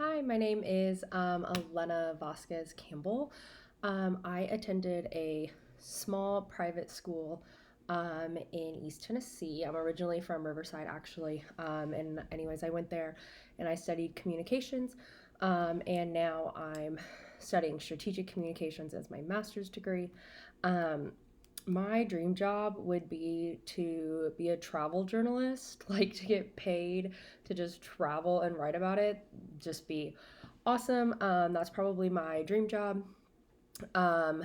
Hi, my name is Elena Vasquez Campbell. I attended a small private school in East Tennessee. I'm originally from Riverside, actually. Anyways, I went there and I studied communications. And now I'm studying strategic communications as my master's degree. Um, my dream job would be to be a travel journalist, like to get paid to just travel and write about it, just be awesome. That's probably my dream job. Um,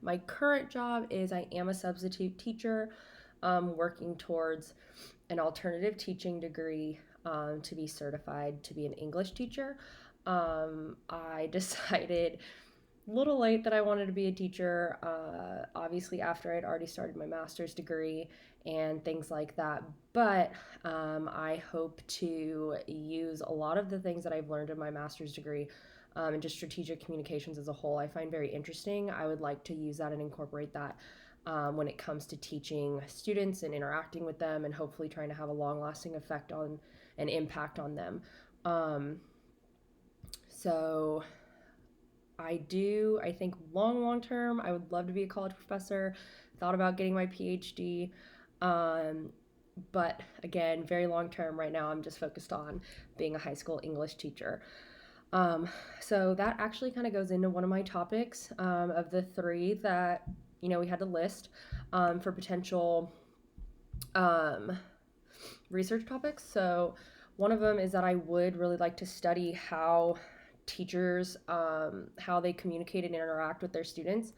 my current job is I am a substitute teacher, working towards an alternative teaching degree to be certified to be an English teacher. I decided a little late that I wanted to be a teacher, obviously, after I'd already started my master's degree and things like that. But I hope to use a lot of the things that I've learned in my master's degree and just strategic communications as a whole. I find very interesting. I would like to use that and incorporate that when it comes to teaching students and interacting with them and hopefully trying to have a long lasting effect on an impact on them. Um, so I think long term, I would love to be a college professor. Thought about getting my PhD. Um, but again, very long term right now, I'm just focused on being a high school English teacher. Um, so that actually kind of goes into one of my topics of the three that, we had to list for potential um, research topics. So one of them is that I would really like to study how teachers, how they communicate and interact with their students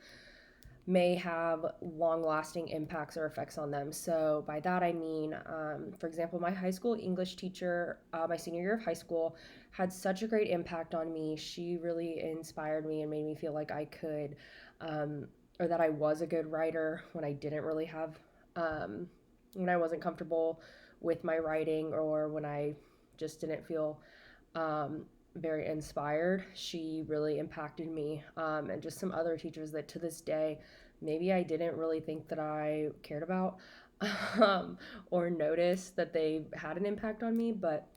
may have long lasting impacts or effects on them. So, by that I mean, for example, my high school English teacher, my senior year of high school, had such a great impact on me. She really inspired me and made me feel like I could, or that I was a good writer when I didn't really have, when I wasn't comfortable with my writing or when I just didn't feel um, very inspired. She really impacted me, and just some other teachers that to this day, maybe I didn't really think that I cared about um, or noticed that they had an impact on me, but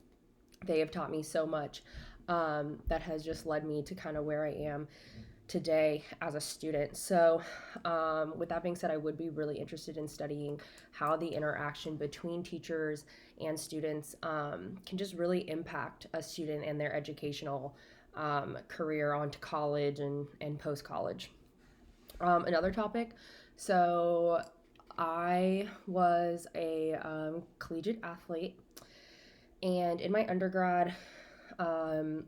they have taught me so much that has just led me to kind of where I am today as a student. So, with that being said, I would be really interested in studying how the interaction between teachers and students can just really impact a student and their educational career onto college and post college. Another topic. So, I was a collegiate athlete, and in my undergrad, um,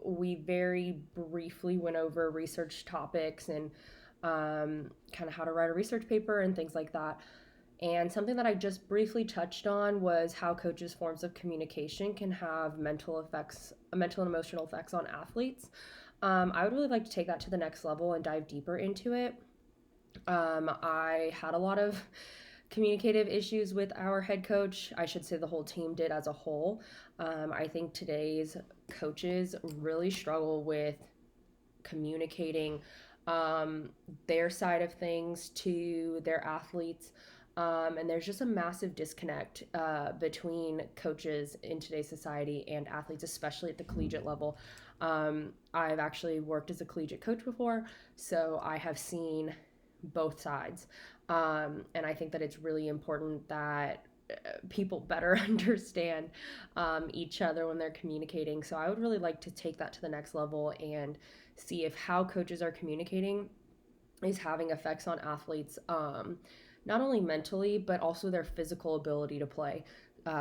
we very briefly went over research topics and kind of how to write a research paper and things like that. And something that I just briefly touched on was how coaches' forms of communication can have mental and emotional effects on athletes. I would really like to take that to the next level and dive deeper into it. I had a lot of communicative issues with our head coach. I should say the whole team did as a whole. I think today's coaches really struggle with communicating um, their side of things to their athletes. And there's just a massive disconnect between coaches in today's society and athletes, especially at the collegiate level. I've actually worked as a collegiate coach before, so I have seen both sides. And I think that it's really important that people better understand each other when they're communicating. So I would really like to take that to the next level and see if how coaches are communicating is having effects on athletes, not only mentally, but also their physical ability to play,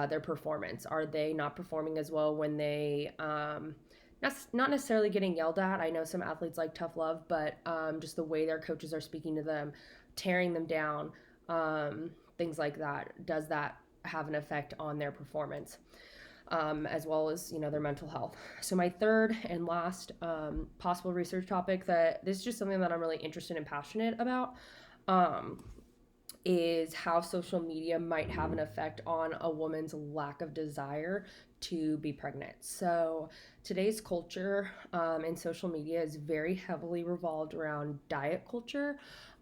their performance. Are they not performing as well when they, not necessarily getting yelled at? I know some athletes like tough love, but just the way their coaches are speaking to them, tearing them down, things like that. Does that have an effect on their performance? As well as their mental health. So my third and last possible research topic, that this is just something that I'm really interested and passionate about, um, is how social media might have an effect on a woman's lack of desire to be pregnant. So today's culture and social media is very heavily revolved around diet culture,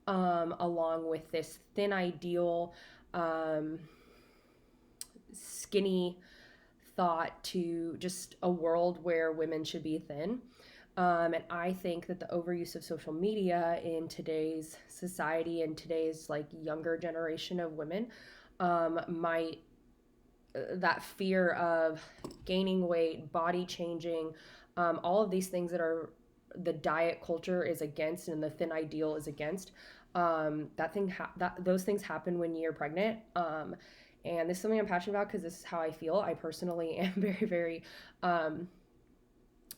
along with this thin ideal, skinny thought to just a world where women should be thin. And I think that the overuse of social media in today's society and today's like younger generation of women might that fear of gaining weight, body changing, all of these things that are the diet culture is against and the thin ideal is against. That those things happen when you're pregnant. And this is something I'm passionate about because this is how I feel. I personally am very, um,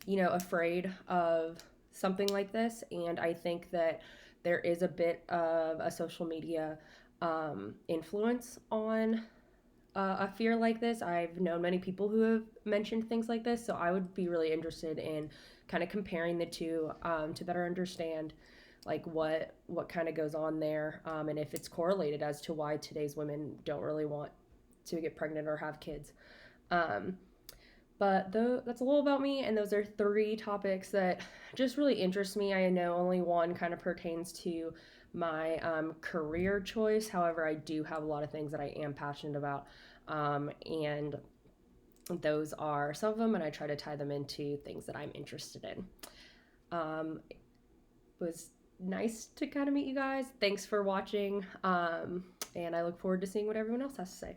afraid of something like this, and I think that there is a bit of a social media influence on a fear like this. I've known many people who have mentioned things like this, so I would be really interested in kind of comparing the two to better understand like what kind of goes on there, and if it's correlated as to why today's women don't really want to get pregnant or have kids. Um, that's a little about me, and those are three topics that just really interest me. I know only one kind of pertains to my career choice. However, I do have a lot of things that I am passionate about, and those are some of them, and I try to tie them into things that I'm interested in. It was nice to kind of meet you guys. Thanks for watching, and I look forward to seeing what everyone else has to say.